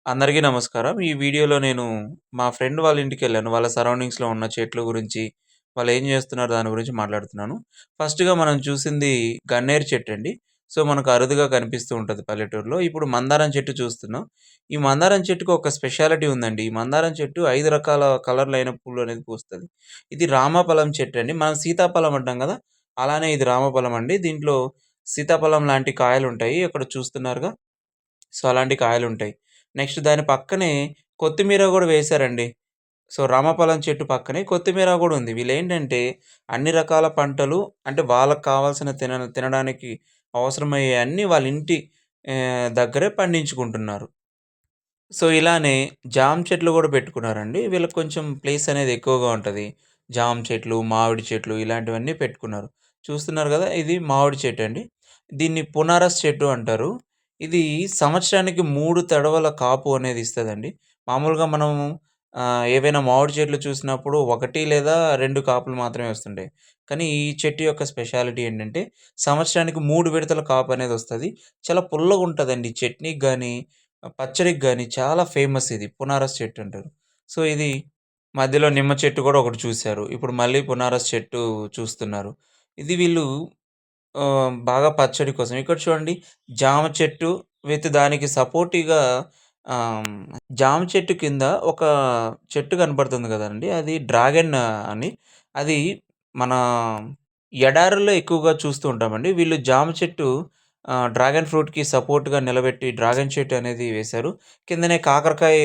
అందరికీ నమస్కారం. ఈ వీడియోలో నేను మా ఫ్రెండ్ వాళ్ళ ఇంటికెళ్ళాను. వాళ్ళ సరౌండింగ్స్‌లో ఉన్న చెట్ల గురించి, వాళ్ళేం జేస్తున్నారు దాని గురించి మాట్లాడుతున్నాను. ఫస్ట్‌గా మనం చూసింది గన్నేరు చెట్టండి. సో, మనకు అరుదుగా కనిపిస్తూ ఉంటది పల్లెటూరులో. ఇప్పుడు మందారం చెట్టు చూస్తున్నాం. ఈ మందారం చెట్టుకి ఒక స్పెషాలిటీ ఉందండి. ఈ మందారం చెట్టు 5 రకాల కలర్‌లైన పూలనేది పూస్తది. ఇది రామఫలం చెట్టండి. మనం సీతాఫలం అంటాం గదా! అలానే ఇది రామఫలం అండి. దీంట్లో సీతాఫలం లాంటి కాయలుంటాయి. అక్కడ చూస్తున్నారుగా. సో, అలాంటి కాయలుంటాయి. నెక్స్ట్ దాని పక్కనే కొత్తిమీర గూడా వేశారండి. సో, రామఫలం చెట్టు పక్కనే కొత్తిమీర గూడా ఉంది. వీళ్ళేంటంటే అన్ని రకాల పంటలు అంటే వాళ్ళకి కావాల్సిన తినడానికి అవసరమయ్యే అన్నీ వాళ్ళ ఇంటి దగ్గరే పండించుకుంటున్నారు. సో, ఇలానే జామ చెట్లు గూడా పెట్టుకున్నారండి. వీళ్ళకి కొంచెం ప్లేస్ అనేది ఎక్కువగా ఉంటది. జామ చెట్లు, మామిడి చెట్లు ఇలాంటివన్నీ పెట్టుకున్నారు. చూస్తున్నారు గదా! ఇది మామిడి చెట్టండి. దీన్ని పునారస్ చెట్టు అంటారు. ఇది సంవత్సరానికి 3 తడవల కాపు అనేది ఇస్తదండి. మామూలుగా మనం ఏవైనా మామిడి చెట్లు చూసినప్పుడు 1 లేదా 2 కాపులు మాత్రమే వస్తుంటాయి. కానీ ఈ చెట్టు యొక్క స్పెషాలిటీ ఏంటంటే సంవత్సరానికి 3 విడతల కాపు అనేదొస్తది. చాలా పుల్లగుంటదండి. చట్నీకి గాని పచ్చడికి గాని చాలా ఫేమస్ ఇది. పునారస్ చెట్టు అంటారు. సో, ఇది మధ్యలో నిమ్మ చెట్టు గూడా ఒకటి చూసారు. ఇప్పుడు మళ్ళీ పునారస్ చెట్టు చూస్తున్నారు. ఇది వీళ్ళు బాగా పచ్చడి కోసం ఇక్కడ చూడండి జామ చెట్టు విత్ దానికి సపోర్టివ్‌గా ఆహ్, జామ చెట్టు కింద ఒక చెట్టు కనపడుతుంది గదండీ! అది డ్రాగన్ అని. అది మన ఎడారుల్లో ఎక్కువగా చూస్తూ ఉంటామండి. వీళ్ళు జామ చెట్టు డ్రాగన్ ఫ్రూట్‌కి సపోర్ట్‌గా నిలబెట్టి డ్రాగన్ చెట్టు అనేది వేశారు. కిందనే కాకరకాయ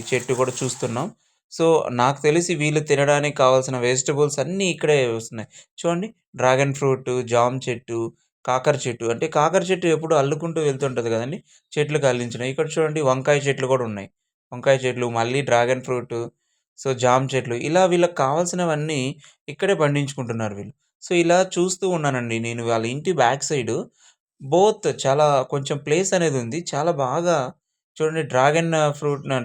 చెట్టు కూడా చూస్తున్నాం. సో, నాకు తెలిసి వీళ్ళు తినడానికి కావాల్సిన వెజిటబుల్స్ అన్నీ ఇక్కడే వస్తున్నాయి. చూడండి డ్రాగన్ ఫ్రూటు, జామ చెట్టు, కాకర చెట్టు అంటే కాకర చెట్టు ఎప్పుడు అల్లుకుంటూ వెళ్తుంటది గదండీ! చెట్లుకి అల్లించినయి. ఇక్కడ చూడండి వంకాయ చెట్లు గూడా ఉన్నాయి. వంకాయ చెట్లు, మళ్ళీ డ్రాగన్ ఫ్రూటు, సో, జామ చెట్లు ఇలా వీళ్ళకి కావాల్సినవన్నీ ఇక్కడే పండించుకుంటున్నారు వీళ్ళు. సో, ఇలా చూస్తూ ఉన్నానండి నేను వాళ్ళ ఇంటి బ్యాక్ సైడు చాలా కొంచెం ప్లేస్ అనేదుంది. చాలా బాగా చూడండి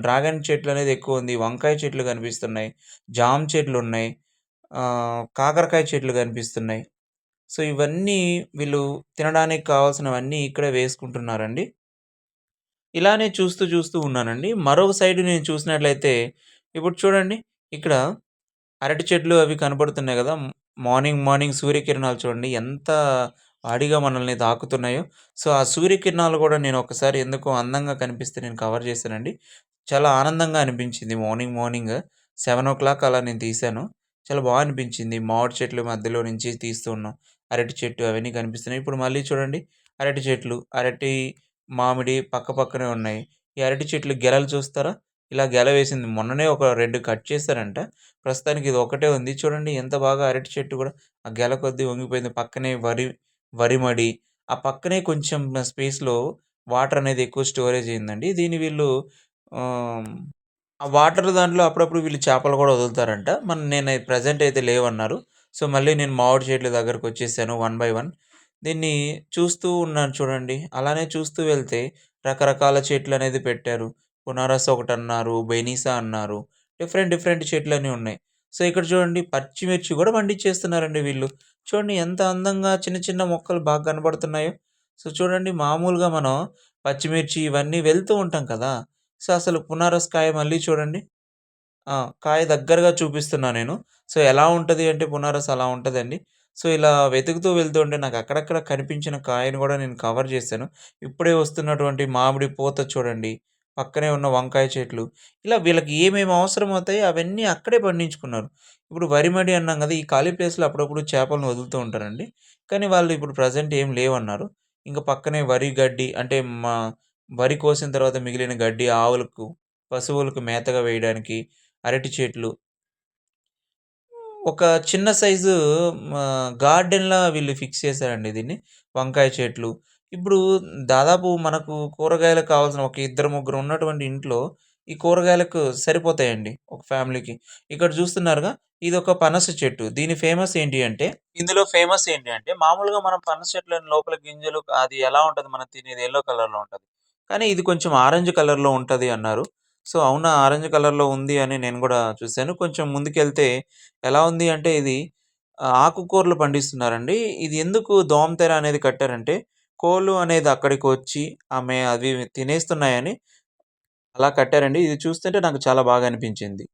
డ్రాగన్ చెట్లనేది ఎక్కువుంది. వంకాయ చెట్లు కనిపిస్తున్నాయి. జామ చెట్లున్నాయి. కాకరకాయ చెట్లు కనిపిస్తున్నాయి. సో, ఇవన్నీ వీళ్ళు తినడానికి కావాల్సినవన్నీ ఇక్కడే వేసుకుంటున్నారండి. ఇలానే చూస్తూ ఉన్నానండి. మరొక సైడ్ నేను చూసినట్లయితే ఇప్పుడు చూడండి ఇక్కడ అరటి చెట్లు అవి కనపడుతున్నాయి గదా! మార్నింగ్ సూర్యకిరణాలు చూడండి ఎంత వాడిగా మనల్ని తాకుతున్నాయో. సో, ఆ సూర్యకిరణాలు గూడా నేను ఒకసారి ఎందుకో అందంగా కనిపిస్తే నేను కవర్ చేశానండి. చాలా ఆనందంగా అనిపించింది మార్నింగ్ 7:00 అలా నేను తీశాను. చాలా అనిపించింది. మామిడి చెట్ల మధ్యలో నుంచి తీస్తూ ఉన్నాం. అరటి చెట్టు అవన్నీ కనిపిస్తున్నాయి. ఇప్పుడు మళ్ళీ చూడండి అరటి చెట్లు, మామిడి పక్కనే ఉన్నాయి. ఈ అరటి చెట్లు గెలలు చూస్తారా? ఇలా గెల వేసింది. మొన్ననే ఒక 2 కట్ చేశారంట. ప్రస్తుతానికి ఇది ఒకటే ఉంది. చూడండి ఎంత బాగా అరటి చెట్టు గూడా ఆ గెల కొద్దీ వంగిపోయింది. పక్కనే వరి మడి. ఆ పక్కనే కొంచెం స్పేస్‌లో వాటర్ అనేది ఎక్కువ స్టోరేజ్ అయిందండి. దీన్ని వీళ్ళు ఆహ్, ఆ వాటర్ దాంట్లో అప్పుడప్పుడు వీళ్ళు చేపలు గూడా వదులుతారంట. నేను ప్రెజెంట్ అయితే లేవన్నారు. సో, మళ్ళీ నేను మామిడి చెట్ల దగ్గరకొచ్చేసాను వన్ బై వన్. దీన్ని చూస్తూ ఉన్నాను చూడండి. అలానే చూస్తూ వెళ్తే రకరకాల చెట్లనేది పెట్టారు. పునారస్ ఒకటన్నారు, బెనీసా అన్నారు. డిఫరెంట్ చెట్లన్నీ ఉన్నాయి. సో, ఇక్కడ చూడండి పచ్చిమిర్చి గూడా పండించేస్తున్నారండి వీళ్ళు. చూడండి ఎంత అందంగా చిన్న మొక్కలు బాగా కనబడుతున్నాయో. సో, చూడండి మామూలుగా మనం పచ్చిమిర్చి ఇవన్నీ వెళ్తూ ఉంటాం కదా! సో, అసలు పునారస్ కాయ మళ్ళీ చూడండి. ఆ! కాయ దగ్గరగా చూపిస్తున్నా నేను. సో, ఎలా ఉంటది అంటే పునారస్ అలా ఉంటదండి. సో, ఇలా వెతుకుతూ వెళ్తుంటే నాకు అక్కడక్కడ కనిపించిన కాయను గూడా నేను కవర్ జేశాను. ఇప్పుడే వస్తున్నటువంటి మామిడి పూత చూడండి. పక్కనే ఉన్న వంకాయ చెట్లు. ఇలా వీళ్ళకి ఏమేమి అవసరమవుతాయో అవన్నీ అక్కడే పండించుకున్నారు. ఇప్పుడు వరి మడి అన్నాం గదా! ఈ ఖాళీ ప్లేస్‌లో అప్పుడప్పుడు చేపలను వదులుతూ ఉంటారండి. కానీ వాళ్ళు ఇప్పుడు ప్రెజెంట్ ఏం లేవన్నారు. ఇంక పక్కనే వరి గడ్డి అంటే వరి కోసిన తర్వాత మిగిలిన గడ్డి ఆవులకు, పశువులకు మేతగా వేయడానికి అరటి చెట్లు. ఒక చిన్న సైజు గార్డెన్‌లా వీళ్ళు ఫిక్స్ చేశారండి దీన్ని. వంకాయ చెట్లు. ఇప్పుడు దాదాపు మనకు కూరగాయలకు కావాల్సిన ఒక ఇద్దరు, ముగ్గురు ఉన్నటువంటి ఇంట్లో ఈ కూరగాయలకు సరిపోతాయండి ఒక ఫ్యామిలీకి. ఇక్కడ చూస్తున్నారుగా ఇదొక పనస చెట్టు. ఇందులో ఫేమస్ ఏంటి అంటే మామూలుగా మనం పనస చెట్లని లోపల గింజలు అది ఎలా ఉంటది మనం తినేది యెల్లో కలర్‌లో ఉంటది. కానీ ఇది కొంచెం ఆరెంజ్ కలర్‌లో ఉంటది అన్నారు. సో, అవునా! ఆరెంజ్ కలర్‌లో ఉంది అని నేను గూడా చూసాను. కొంచెం ముందుకెళ్తే ఎలా ఉంది అంటే ఇది ఆకుకూరలు పండిస్తున్నారండి. ఇది ఎందుకు దోమతెర అనేది కట్టారంటే, కోళ్ళు అనేది అక్కడికొచ్చి అవి తినేస్తున్నాయని అలా కట్టారండి. ఇది చూస్తుంటే నాకు చాలా బాగా అనిపించింది.